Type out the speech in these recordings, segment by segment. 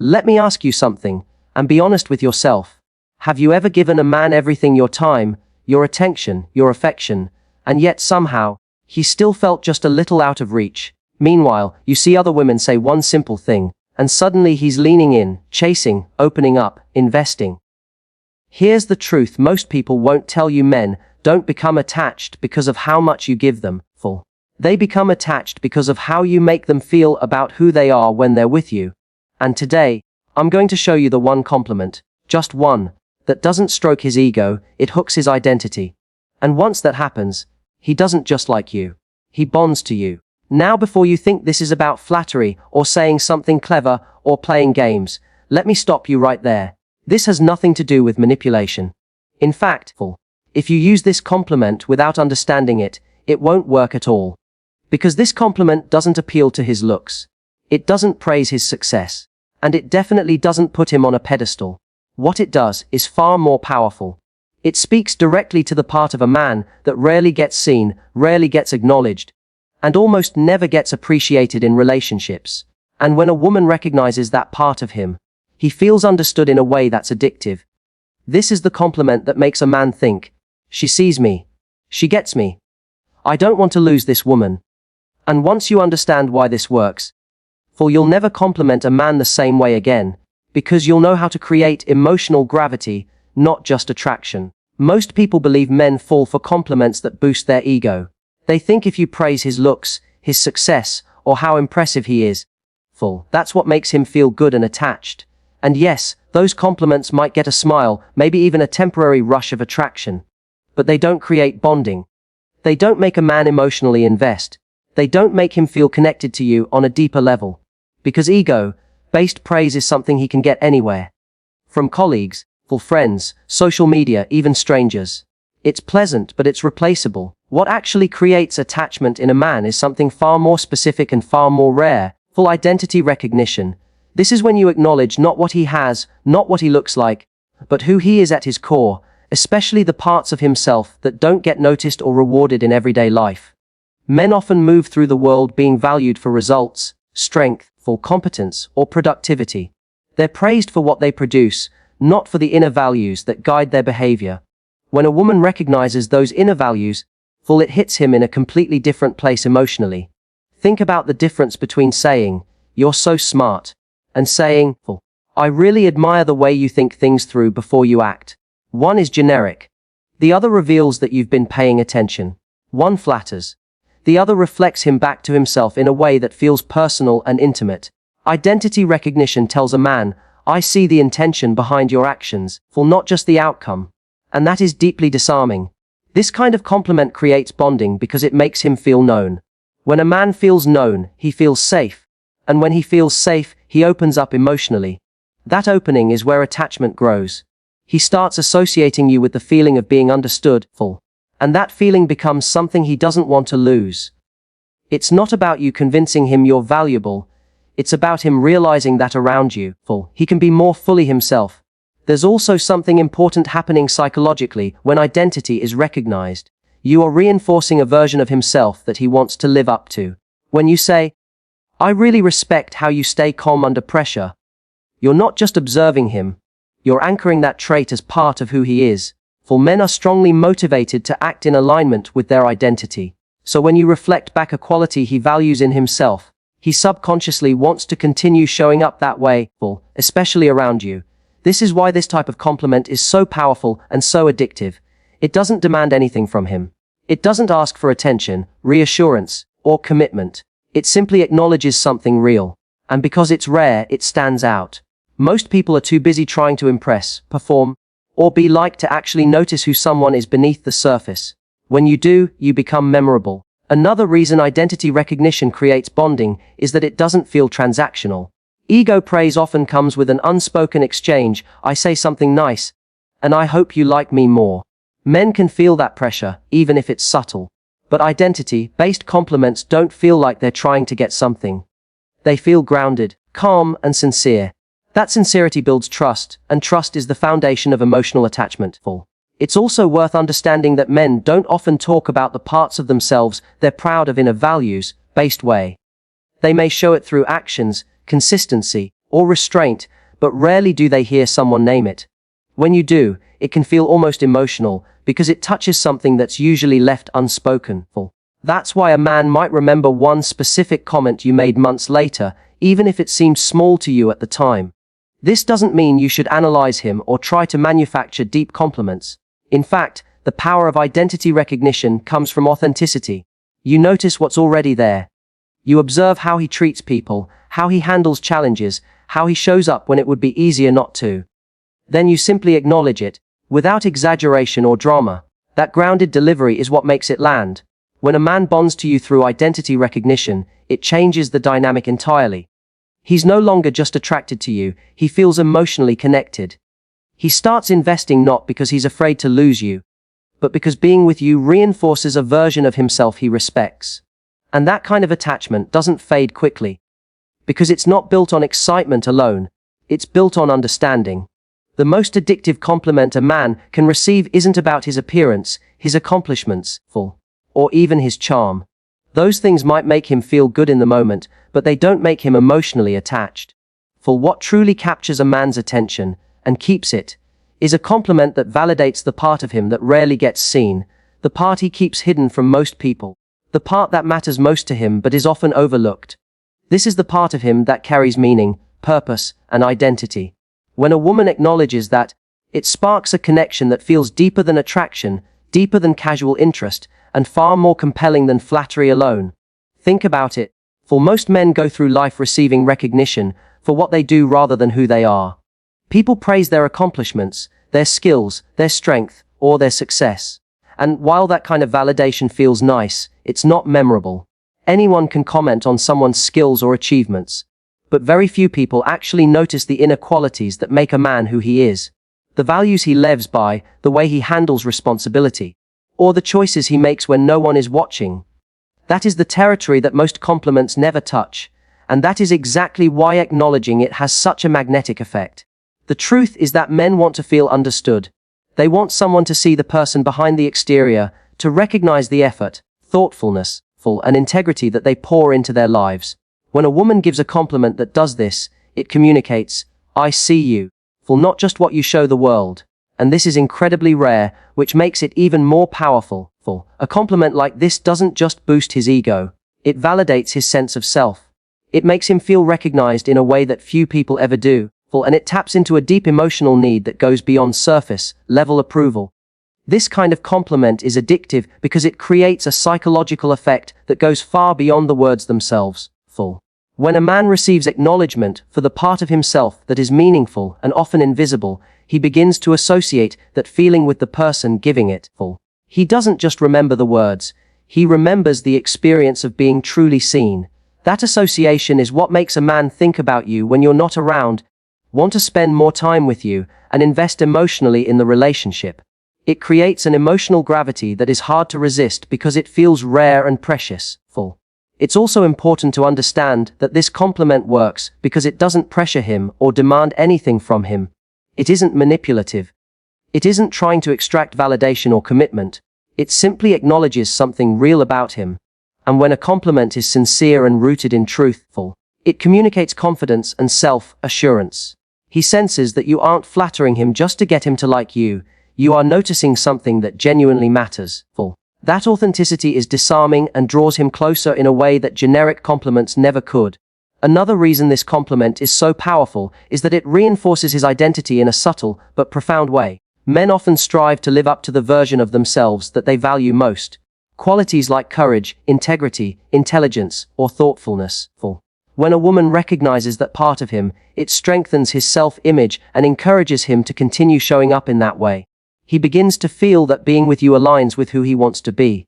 Let me ask you something, and be honest with yourself. Have you ever given a man everything, your time, your attention, your affection, and yet somehow, he still felt just a little out of reach? Meanwhile, you see other women say one simple thing, and suddenly he's leaning in, chasing, opening up, investing. Here's the truth most people won't tell you: men don't become attached because of how much you give them. They become attached because of how you make them feel about who they are when they're with you. And today, I'm going to show you the one compliment, just one, that doesn't stroke his ego, it hooks his identity. And once that happens, he doesn't just like you. He bonds to you. Now, before you think this is about flattery or saying something clever or playing games, let me stop you right there. This has nothing to do with manipulation. In fact, if you use this compliment without understanding it, it won't work at all. Because this compliment doesn't appeal to his looks. It doesn't praise his success. And it definitely doesn't put him on a pedestal. What it does is far more powerful. It speaks directly to the part of a man that rarely gets seen, rarely gets acknowledged, and almost never gets appreciated in relationships. And when a woman recognizes that part of him, he feels understood in a way that's addictive. This is the compliment that makes a man think, she sees me. She gets me. I don't want to lose this woman. And once you understand why this works, you'll never compliment a man the same way again, because you'll know how to create emotional gravity, not just attraction. Most people believe men fall for compliments that boost their ego. They think if you praise his looks, his success, or how impressive he is, that's what makes him feel good and attached. And yes, those compliments might get a smile, maybe even a temporary rush of attraction. But they don't create bonding. They don't make a man emotionally invest. They don't make him feel connected to you on a deeper level. Because ego-based praise is something he can get anywhere. From colleagues, friends, social media, even strangers. It's pleasant, but it's replaceable. What actually creates attachment in a man is something far more specific and far more rare: full identity recognition. This is when you acknowledge not what he has, not what he looks like, but who he is at his core, especially the parts of himself that don't get noticed or rewarded in everyday life. Men often move through the world being valued for results, strength, for competence, or productivity. They're praised for what they produce, not for the inner values that guide their behavior. When a woman recognizes those inner values, it hits him in a completely different place emotionally. Think about the difference between saying, "You're so smart," and saying, "I really admire the way you think things through before you act." One is generic. The other reveals that you've been paying attention. One flatters. The other reflects him back to himself in a way that feels personal and intimate. Identity recognition tells a man, I see the intention behind your actions, not just the outcome. And that is deeply disarming. This kind of compliment creates bonding because it makes him feel known. When a man feels known, he feels safe. And when he feels safe, he opens up emotionally. That opening is where attachment grows. He starts associating you with the feeling of being understood, and that feeling becomes something he doesn't want to lose. It's not about you convincing him you're valuable. It's about him realizing that around you, he can be more fully himself. There's also something important happening psychologically when identity is recognized. You are reinforcing a version of himself that he wants to live up to. When you say, "I really respect how you stay calm under pressure," you're not just observing him. You're anchoring that trait as part of who he is. Men are strongly motivated to act in alignment with their identity. So when you reflect back a quality he values in himself, he subconsciously wants to continue showing up that way, especially around you. This is why this type of compliment is so powerful and so addictive. It doesn't demand anything from him. It doesn't ask for attention, reassurance, or commitment. It simply acknowledges something real. And because it's rare, it stands out. Most people are too busy trying to impress, perform, or be liked to actually notice who someone is beneath the surface. When you do, you become memorable. Another reason identity recognition creates bonding is that it doesn't feel transactional. Ego praise often comes with an unspoken exchange: I say something nice, and I hope you like me more. Men can feel that pressure, even if it's subtle. But identity-based compliments don't feel like they're trying to get something. They feel grounded, calm, and sincere. That sincerity builds trust, and trust is the foundation of emotional attachment. It's also worth understanding that men don't often talk about the parts of themselves they're proud of in a values-based way. They may show it through actions, consistency, or restraint, but rarely do they hear someone name it. When you do, it can feel almost emotional because it touches something that's usually left unspoken. That's why a man might remember one specific comment you made months later, even if it seemed small to you at the time. This doesn't mean you should analyze him or try to manufacture deep compliments. In fact, the power of identity recognition comes from authenticity. You notice what's already there. You observe how he treats people, how he handles challenges, how he shows up when it would be easier not to. Then you simply acknowledge it, without exaggeration or drama. That grounded delivery is what makes it land. When a man bonds to you through identity recognition, it changes the dynamic entirely. He's no longer just attracted to you, he feels emotionally connected. He starts investing not because he's afraid to lose you, but because being with you reinforces a version of himself he respects. And that kind of attachment doesn't fade quickly. Because it's not built on excitement alone, it's built on understanding. The most addictive compliment a man can receive isn't about his appearance, his accomplishments, or even his charm. Those things might make him feel good in the moment, but they don't make him emotionally attached. For what truly captures a man's attention, and keeps it, is a compliment that validates the part of him that rarely gets seen, the part he keeps hidden from most people, the part that matters most to him but is often overlooked. This is the part of him that carries meaning, purpose, and identity. When a woman acknowledges that, it sparks a connection that feels deeper than attraction, deeper than casual interest, and far more compelling than flattery alone. Think about it. For most men go through life receiving recognition for what they do rather than who they are. People praise their accomplishments, their skills, their strength, or their success. And while that kind of validation feels nice, it's not memorable. Anyone can comment on someone's skills or achievements. But very few people actually notice the inner qualities that make a man who he is. The values he lives by, the way he handles responsibility, or the choices he makes when no one is watching. That is the territory that most compliments never touch, and that is exactly why acknowledging it has such a magnetic effect. The truth is that men want to feel understood. They want someone to see the person behind the exterior, to recognize the effort, thoughtfulness, and integrity that they pour into their lives. When a woman gives a compliment that does this, it communicates, "I see you," not just what you show the world. And this is incredibly rare, which makes it even more powerful. A compliment like this doesn't just boost his ego, it validates his sense of self. It makes him feel recognized in a way that few people ever do, and it taps into a deep emotional need that goes beyond surface level approval. This kind of compliment is addictive because it creates a psychological effect that goes far beyond the words themselves. When a man receives acknowledgement for the part of himself that is meaningful and often invisible, he begins to associate that feeling with the person giving it. He doesn't just remember the words, he remembers the experience of being truly seen. That association is what makes a man think about you when you're not around, want to spend more time with you, and invest emotionally in the relationship. It creates an emotional gravity that is hard to resist because it feels rare and precious. It's also important to understand that this compliment works because it doesn't pressure him or demand anything from him. It isn't manipulative. It isn't trying to extract validation or commitment. It simply acknowledges something real about him. And when a compliment is sincere and rooted in truth, it communicates confidence and self-assurance. He senses that you aren't flattering him just to get him to like you. You are noticing something that genuinely matters. That authenticity is disarming and draws him closer in a way that generic compliments never could. Another reason this compliment is so powerful is that it reinforces his identity in a subtle but profound way. Men often strive to live up to the version of themselves that they value most. Qualities like courage, integrity, intelligence, or thoughtfulness. When a woman recognizes that part of him, it strengthens his self-image and encourages him to continue showing up in that way. He begins to feel that being with you aligns with who he wants to be.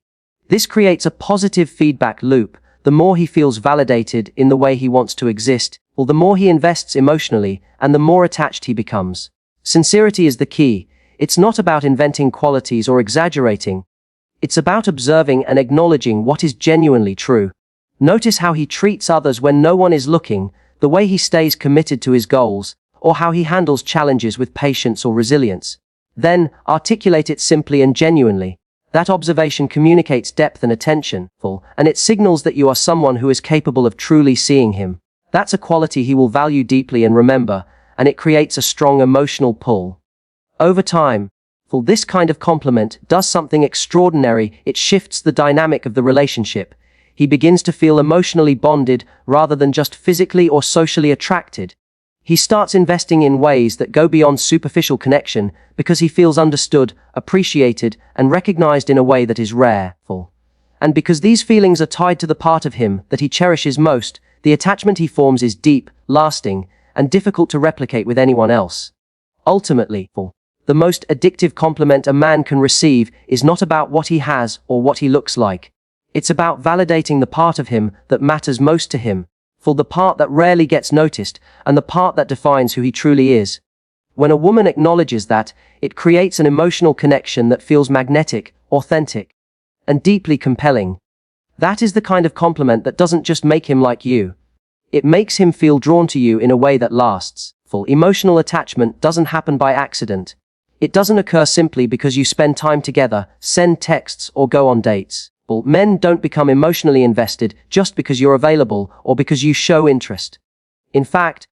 This creates a positive feedback loop. The more he feels validated in the way he wants to exist, the more he invests emotionally, and the more attached he becomes. Sincerity is the key. It's not about inventing qualities or exaggerating. It's about observing and acknowledging what is genuinely true. Notice how he treats others when no one is looking, the way he stays committed to his goals, or how he handles challenges with patience or resilience. Then, articulate it simply and genuinely. That observation communicates depth and attention, and it signals that you are someone who is capable of truly seeing him. That's a quality he will value deeply and remember, and it creates a strong emotional pull. Over time, this kind of compliment does something extraordinary. It shifts the dynamic of the relationship. He begins to feel emotionally bonded rather than just physically or socially attracted. He starts investing in ways that go beyond superficial connection because he feels understood, appreciated, and recognized in a way that is rare. And because these feelings are tied to the part of him that he cherishes most, the attachment he forms is deep, lasting, and difficult to replicate with anyone else. Ultimately, the most addictive compliment a man can receive is not about what he has or what he looks like. It's about validating the part of him that matters most to him, the part that rarely gets noticed, and the part that defines who he truly is. When a woman acknowledges that, it creates an emotional connection that feels magnetic, authentic, and deeply compelling. That is the kind of compliment that doesn't just make him like you. It makes him feel drawn to you in a way that lasts. Emotional attachment doesn't happen by accident. It doesn't occur simply because you spend time together, send texts, or go on dates. Men don't become emotionally invested just because you're available or because you show interest. In fact,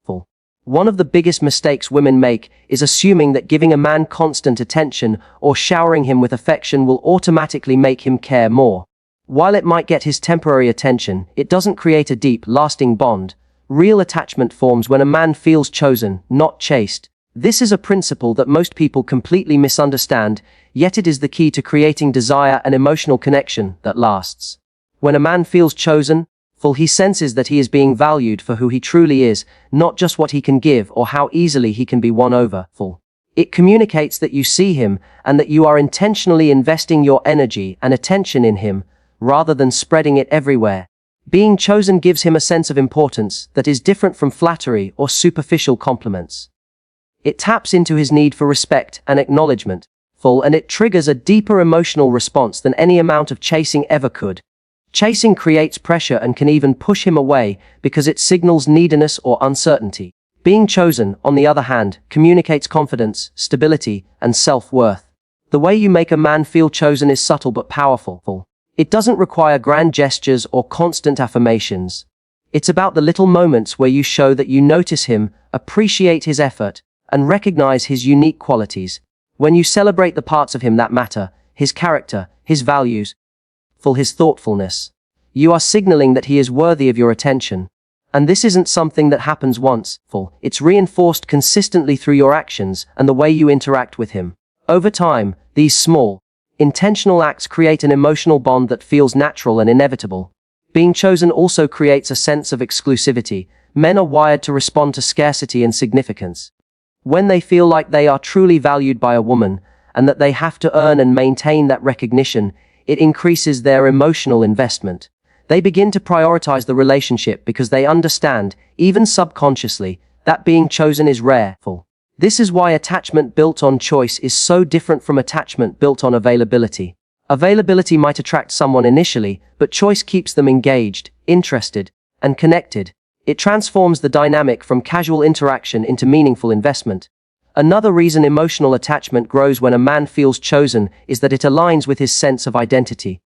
one of the biggest mistakes women make is assuming that giving a man constant attention or showering him with affection will automatically make him care more. While it might get his temporary attention, it doesn't create a deep, lasting bond. Real attachment forms when a man feels chosen, not chased. This is a principle that most people completely misunderstand, yet it is the key to creating desire and emotional connection that lasts. When a man feels chosen, he senses that he is being valued for who he truly is, not just what he can give or how easily he can be won over. It communicates that you see him and that you are intentionally investing your energy and attention in him, rather than spreading it everywhere. Being chosen gives him a sense of importance that is different from flattery or superficial compliments. It taps into his need for respect and acknowledgement, and it triggers a deeper emotional response than any amount of chasing ever could. Chasing creates pressure and can even push him away because it signals neediness or uncertainty. Being chosen, on the other hand, communicates confidence, stability, and self-worth. The way you make a man feel chosen is subtle but powerful. It doesn't require grand gestures or constant affirmations. It's about the little moments where you show that you notice him, appreciate his effort, and recognize his unique qualities. When you celebrate the parts of him that matter, his character, his values, his thoughtfulness, you are signaling that he is worthy of your attention. And this isn't something that happens once, it's reinforced consistently through your actions and the way you interact with him. Over time, these small, intentional acts create an emotional bond that feels natural and inevitable. Being chosen also creates a sense of exclusivity. Men are wired to respond to scarcity and significance. When they feel like they are truly valued by a woman, and that they have to earn and maintain that recognition, it increases their emotional investment. They begin to prioritize the relationship because they understand, even subconsciously, that being chosen is rare. This is why attachment built on choice is so different from attachment built on availability. Availability might attract someone initially, but choice keeps them engaged, interested, and connected. It transforms the dynamic from casual interaction into meaningful investment. Another reason emotional attachment grows when a man feels chosen is that it aligns with his sense of identity.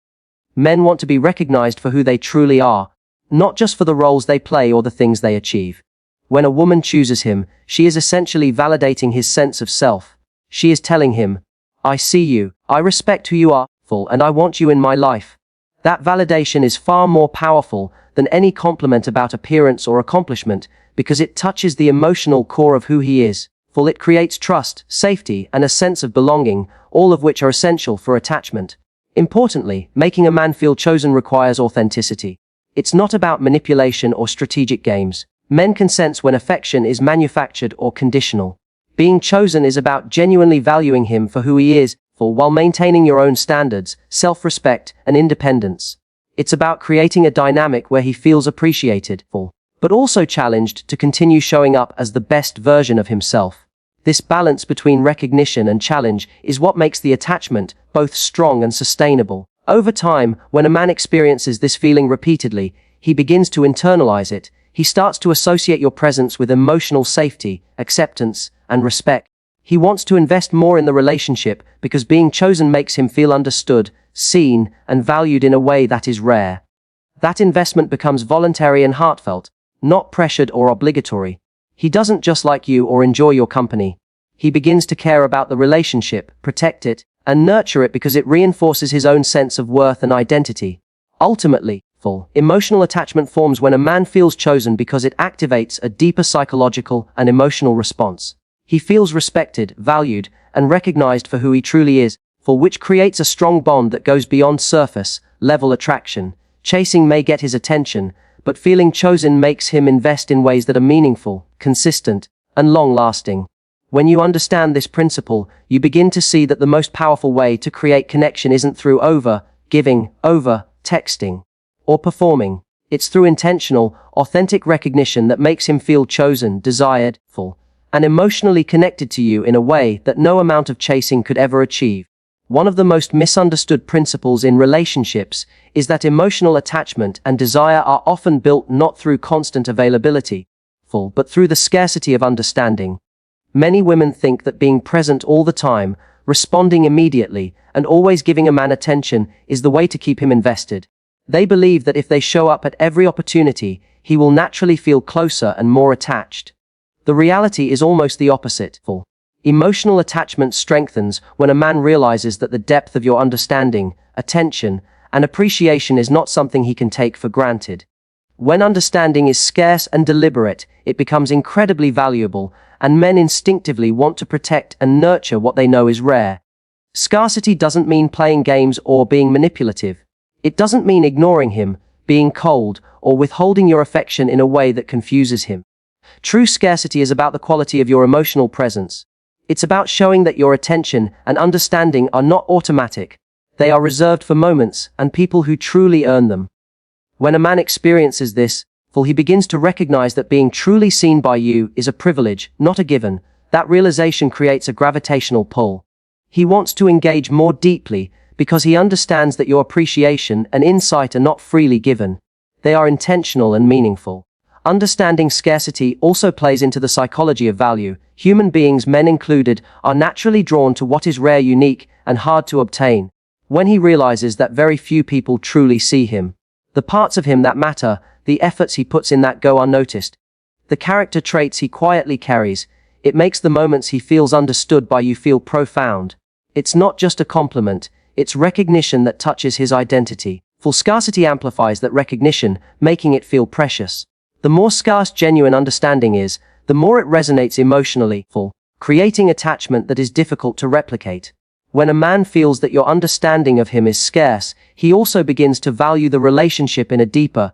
Men want to be recognized for who they truly are, not just for the roles they play or the things they achieve. When a woman chooses him, she is essentially validating his sense of self. She is telling him, "I see you, I respect who you are, and I want you in my life." That validation is far more powerful than any compliment about appearance or accomplishment because it touches the emotional core of who he is. It creates trust, safety, and a sense of belonging, all of which are essential for attachment. Importantly, making a man feel chosen requires authenticity. It's not about manipulation or strategic games. Men can sense when affection is manufactured or conditional. Being chosen is about genuinely valuing him for who he is, while maintaining your own standards, self-respect, and independence. It's about creating a dynamic where he feels appreciated, but also challenged to continue showing up as the best version of himself. This balance between recognition and challenge is what makes the attachment both strong and sustainable. Over time, when a man experiences this feeling repeatedly, he begins to internalize it. He starts to associate your presence with emotional safety, acceptance, and respect. He wants to invest more in the relationship because being chosen makes him feel understood, seen, and valued in a way that is rare. That investment becomes voluntary and heartfelt, not pressured or obligatory. He doesn't just like you or enjoy your company. He begins to care about the relationship, protect it, and nurture it because it reinforces his own sense of worth and identity. Ultimately, full emotional attachment forms when a man feels chosen because it activates a deeper psychological and emotional response. He feels respected, valued, and recognized for who he truly is, for which creates a strong bond that goes beyond surface-level attraction. Chasing may get his attention, but feeling chosen makes him invest in ways that are meaningful, consistent, and long-lasting. When you understand this principle, you begin to see that the most powerful way to create connection isn't through over-giving, over-texting, or performing. It's through intentional, authentic recognition that makes him feel chosen, desired, full, and emotionally connected to you in a way that no amount of chasing could ever achieve. One of the most misunderstood principles in relationships is that emotional attachment and desire are often built not through constant availability, but through the scarcity of understanding. Many women think that being present all the time, responding immediately, and always giving a man attention is the way to keep him invested. They believe that if they show up at every opportunity, he will naturally feel closer and more attached. The reality is almost the opposite. Emotional attachment strengthens when a man realizes that the depth of your understanding, attention, and appreciation is not something he can take for granted. When understanding is scarce and deliberate, it becomes incredibly valuable, and men instinctively want to protect and nurture what they know is rare. Scarcity doesn't mean playing games or being manipulative. It doesn't mean ignoring him, being cold, or withholding your affection in a way that confuses him. True scarcity is about the quality of your emotional presence. It's about showing that your attention and understanding are not automatic. They are reserved for moments and people who truly earn them. When a man experiences this, he begins to recognize that being truly seen by you is a privilege, not a given. That realization creates a gravitational pull. He wants to engage more deeply because he understands that your appreciation and insight are not freely given. They are intentional and meaningful. Understanding scarcity also plays into the psychology of value. Human beings, men included, are naturally drawn to what is rare, unique, and hard to obtain. When he realizes that very few people truly see him, the parts of him that matter, the efforts he puts in that go unnoticed, the character traits he quietly carries, it makes the moments he feels understood by you feel profound. It's not just a compliment, it's recognition that touches his identity. Full scarcity amplifies that recognition, making it feel precious. The more scarce genuine understanding is, the more it resonates emotionally, creating attachment that is difficult to replicate. When a man feels that your understanding of him is scarce, he also begins to value the relationship in a deeper,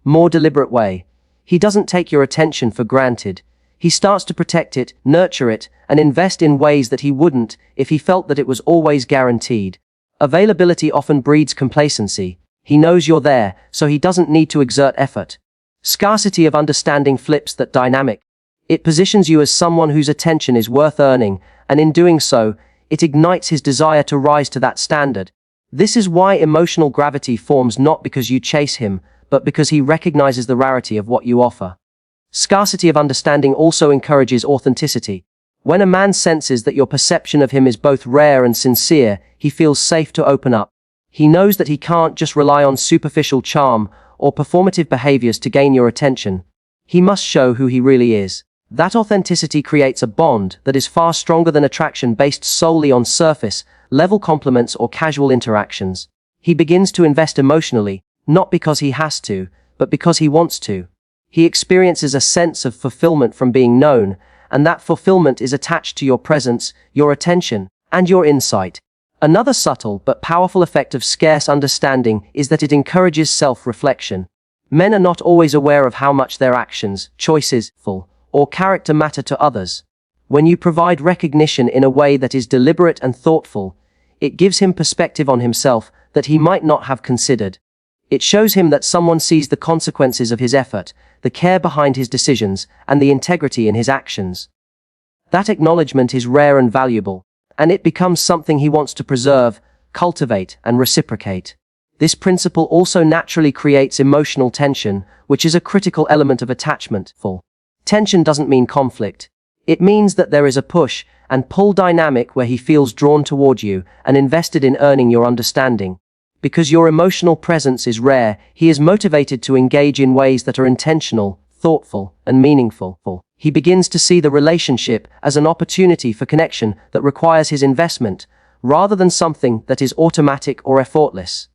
more deliberate way. He doesn't take your attention for granted. He starts to protect it, nurture it, and invest in ways that he wouldn't if he felt that it was always guaranteed. Availability often breeds complacency. He knows you're there, so he doesn't need to exert effort. Scarcity of understanding flips that dynamic. It positions you as someone whose attention is worth earning, and in doing so, it ignites his desire to rise to that standard. This is why emotional gravity forms not because you chase him, but because he recognizes the rarity of what you offer. Scarcity of understanding also encourages authenticity. When a man senses that your perception of him is both rare and sincere, he feels safe to open up. He knows that he can't just rely on superficial charm or performative behaviors to gain your attention. He must show who he really is. That authenticity creates a bond that is far stronger than attraction based solely on surface-level compliments or casual interactions. He begins to invest emotionally, not because he has to, but because he wants to. He experiences a sense of fulfillment from being known, and that fulfillment is attached to your presence, your attention, and your insight. Another subtle but powerful effect of scarce understanding is that it encourages self-reflection. Men are not always aware of how much their actions, choices, or character matter to others. When you provide recognition in a way that is deliberate and thoughtful, it gives him perspective on himself that he might not have considered. It shows him that someone sees the consequences of his effort, the care behind his decisions, and the integrity in his actions. That acknowledgement is rare and valuable, and it becomes something he wants to preserve, cultivate, and reciprocate. This principle also naturally creates emotional tension, which is a critical element of attachment. Tension doesn't mean conflict. It means that there is a push and pull dynamic where he feels drawn toward you and invested in earning your understanding. Because your emotional presence is rare, he is motivated to engage in ways that are intentional, thoughtful, and meaningful. He begins to see the relationship as an opportunity for connection that requires his investment, rather than something that is automatic or effortless.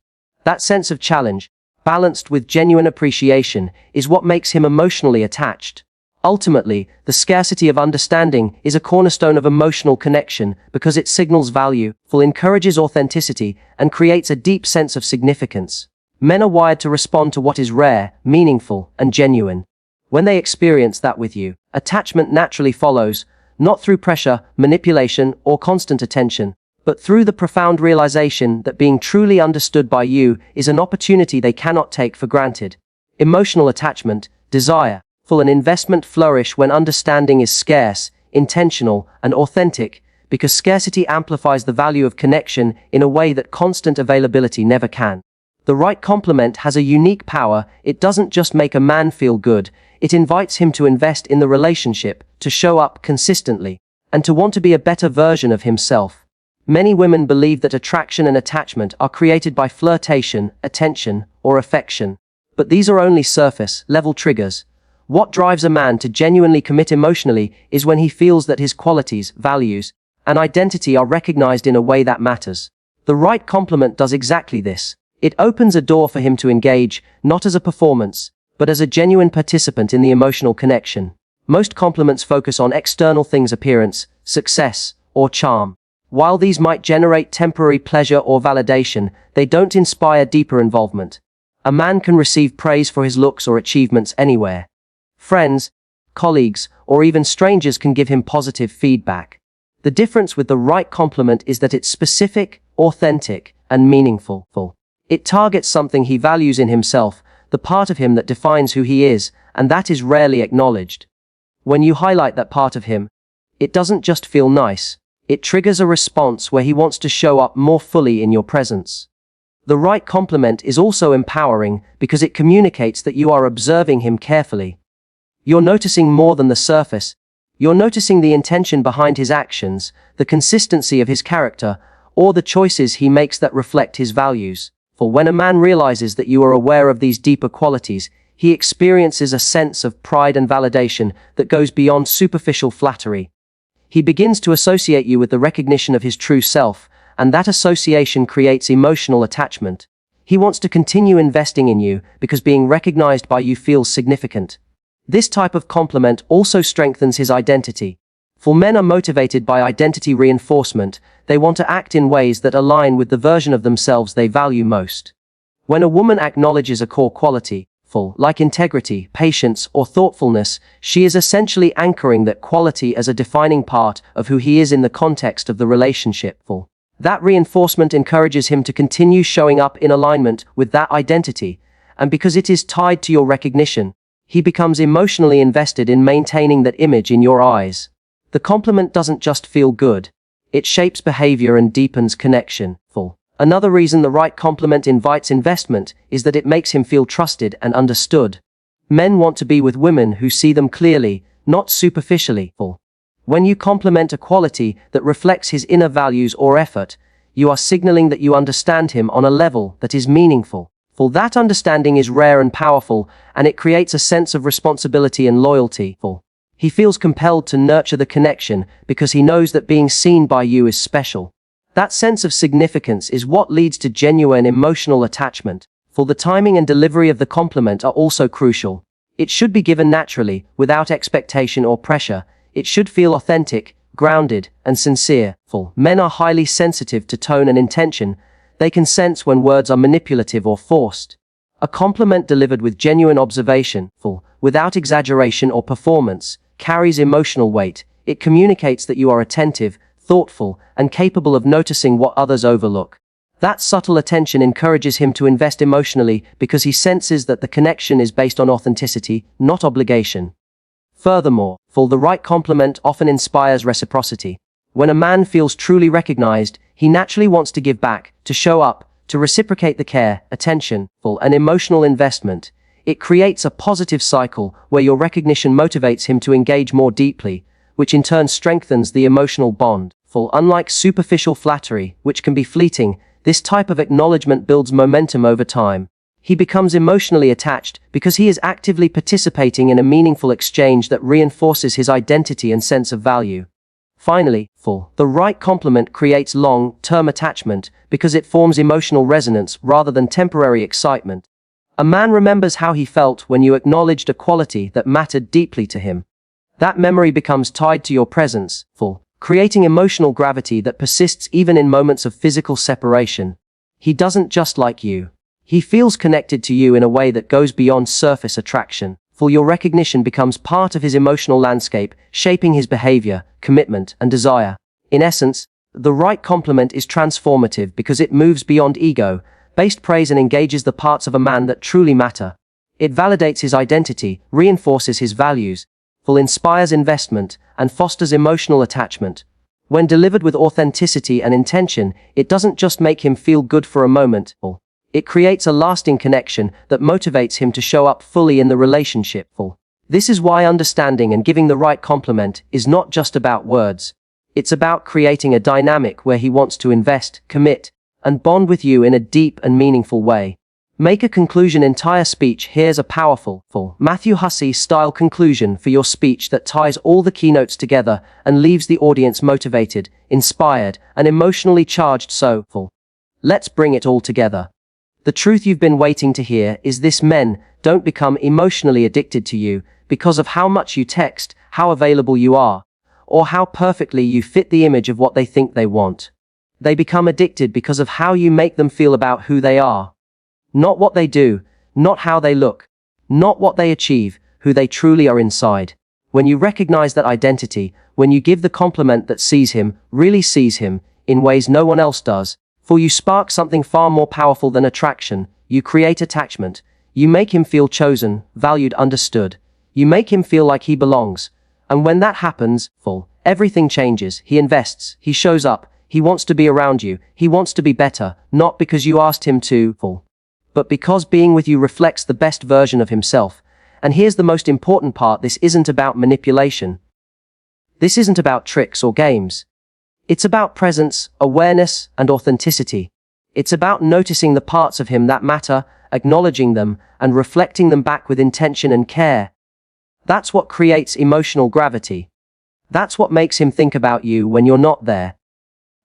That sense of challenge, balanced with genuine appreciation, is what makes him emotionally attached. Ultimately, the scarcity of understanding is a cornerstone of emotional connection because it signals value, encourages authenticity, and creates a deep sense of significance. Men are wired to respond to what is rare, meaningful, and genuine. When they experience that with you, attachment naturally follows, not through pressure, manipulation, or constant attention, but through the profound realization that being truly understood by you is an opportunity they cannot take for granted. Emotional attachment, desire, and investment flourish when understanding is scarce, intentional, and authentic, because scarcity amplifies the value of connection in a way that constant availability never can. The right complement has a unique power. It doesn't just make a man feel good, it invites him to invest in the relationship, to show up consistently, and to want to be a better version of himself. Many women believe that attraction and attachment are created by flirtation, attention, or affection. But these are only surface-level triggers. What drives a man to genuinely commit emotionally is when he feels that his qualities, values, and identity are recognized in a way that matters. The right complement does exactly this. It opens a door for him to engage, not as a performance, but as a genuine participant in the emotional connection. Most compliments focus on external things: appearance, success, or charm. While these might generate temporary pleasure or validation, they don't inspire deeper involvement. A man can receive praise for his looks or achievements anywhere. Friends, colleagues, or even strangers can give him positive feedback. The difference with the right compliment is that it's specific, authentic, and meaningful. It targets something he values in himself, the part of him that defines who he is, and that is rarely acknowledged. When you highlight that part of him, it doesn't just feel nice, it triggers a response where he wants to show up more fully in your presence. The right compliment is also empowering because it communicates that you are observing him carefully. You're noticing more than the surface. You're noticing the intention behind his actions, the consistency of his character, or the choices he makes that reflect his values. For when a man realizes that you are aware of these deeper qualities, he experiences a sense of pride and validation that goes beyond superficial flattery. He begins to associate you with the recognition of his true self, and that association creates emotional attachment. He wants to continue investing in you because being recognized by you feels significant. This type of compliment also strengthens his identity. For men are motivated by identity reinforcement. They want to act in ways that align with the version of themselves they value most. When a woman acknowledges a core quality, like integrity, patience, or thoughtfulness, she is essentially anchoring that quality as a defining part of who he is in the context of the relationship. That reinforcement encourages him to continue showing up in alignment with that identity, and because it is tied to your recognition, he becomes emotionally invested in maintaining that image in your eyes. The compliment doesn't just feel good, it shapes behavior and deepens connection. Another reason the right compliment invites investment is that it makes him feel trusted and understood. Men want to be with women who see them clearly, not superficially. When you compliment a quality that reflects his inner values or effort, you are signaling that you understand him on a level that is meaningful. That understanding is rare and powerful, and it creates a sense of responsibility and loyalty. He feels compelled to nurture the connection because he knows that being seen by you is special. That sense of significance is what leads to genuine emotional attachment. The timing and delivery of the compliment are also crucial. It should be given naturally, without expectation or pressure. It should feel authentic, grounded, and sincere. Men are highly sensitive to tone and intention. They can sense when words are manipulative or forced. A compliment delivered with genuine observation, without exaggeration or performance, carries emotional weight. It communicates that you are attentive, thoughtful, and capable of noticing what others overlook. That subtle attention encourages him to invest emotionally because he senses that the connection is based on authenticity, not obligation. Furthermore, the right compliment often inspires reciprocity. When a man feels truly recognized, he naturally wants to give back, to show up, to reciprocate the care, attention, and emotional investment. It creates a positive cycle where your recognition motivates him to engage more deeply, which in turn strengthens the emotional bond. Unlike superficial flattery, which can be fleeting, this type of acknowledgement builds momentum over time. He becomes emotionally attached because he is actively participating in a meaningful exchange that reinforces his identity and sense of value. Finally, the right compliment creates long-term attachment because it forms emotional resonance rather than temporary excitement. A man remembers how he felt when you acknowledged a quality that mattered deeply to him. That memory becomes tied to your presence, creating emotional gravity that persists even in moments of physical separation. He doesn't just like you. He feels connected to you in a way that goes beyond surface attraction. Your recognition becomes part of his emotional landscape, shaping his behavior, commitment, and desire. In essence, the right compliment is transformative because it moves beyond ego-based praise and engages the parts of a man that truly matter. It validates his identity, reinforces his values, inspires investment, and fosters emotional attachment. When delivered with authenticity and intention, it doesn't just make him feel good for a moment. It creates a lasting connection that motivates him to show up fully in the relationship. This is why understanding and giving the right compliment is not just about words. It's about creating a dynamic where he wants to invest, commit, and bond with you in a deep and meaningful way. Make a conclusion entire speech. Here's a powerful, Matthew Hussey style conclusion for your speech that ties all the keynotes together and leaves the audience motivated, inspired, and emotionally charged. So, let's bring it all together. The truth you've been waiting to hear is this: men don't become emotionally addicted to you because of how much you text, how available you are, or how perfectly you fit the image of what they think they want. They become addicted because of how you make them feel about who they are. Not what they do, not how they look, not what they achieve, who they truly are inside. When you recognize that identity, when you give the compliment that sees him, really sees him, in ways no one else does, you spark something far more powerful than attraction. You create attachment. You make him feel chosen, valued, understood. You make him feel like he belongs. And when that happens, everything changes. He invests, he shows up, he wants to be around you, he wants to be better, not because you asked him to, but because being with you reflects the best version of himself. And here's the most important part: this isn't about manipulation. This isn't about tricks or games. It's about presence, awareness, and authenticity. It's about noticing the parts of him that matter, acknowledging them, and reflecting them back with intention and care. That's what creates emotional gravity. That's what makes him think about you when you're not there.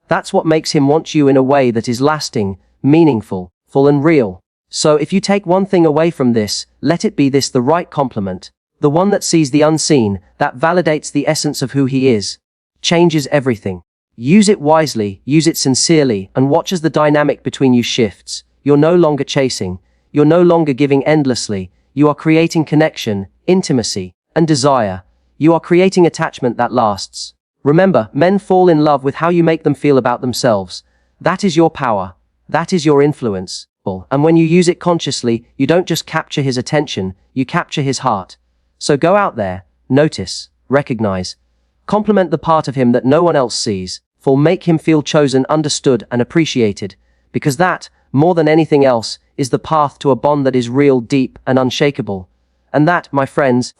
That's what makes him want you in a way that is lasting, meaningful, and real. So if you take one thing away from this, let it be this: the right compliment, the one that sees the unseen, that validates the essence of who he is, changes everything. Use it wisely, use it sincerely, and watch as the dynamic between you shifts. You're no longer chasing. You're no longer giving endlessly. You are creating connection, intimacy, and desire. You are creating attachment that lasts. Remember, men fall in love with how you make them feel about themselves. That is your power. That is your influence. And when you use it consciously, you don't just capture his attention, you capture his heart. So go out there, notice, recognize, compliment the part of him that no one else sees. Make him feel chosen, understood, and appreciated, because that, more than anything else, is the path to a bond that is real, deep, and unshakable. And that, my friends,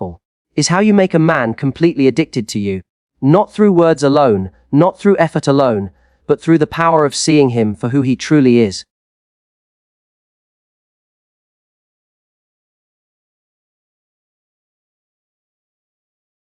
is how you make a man completely addicted to you. Not through words alone, not through effort alone, but through the power of seeing him for who he truly is.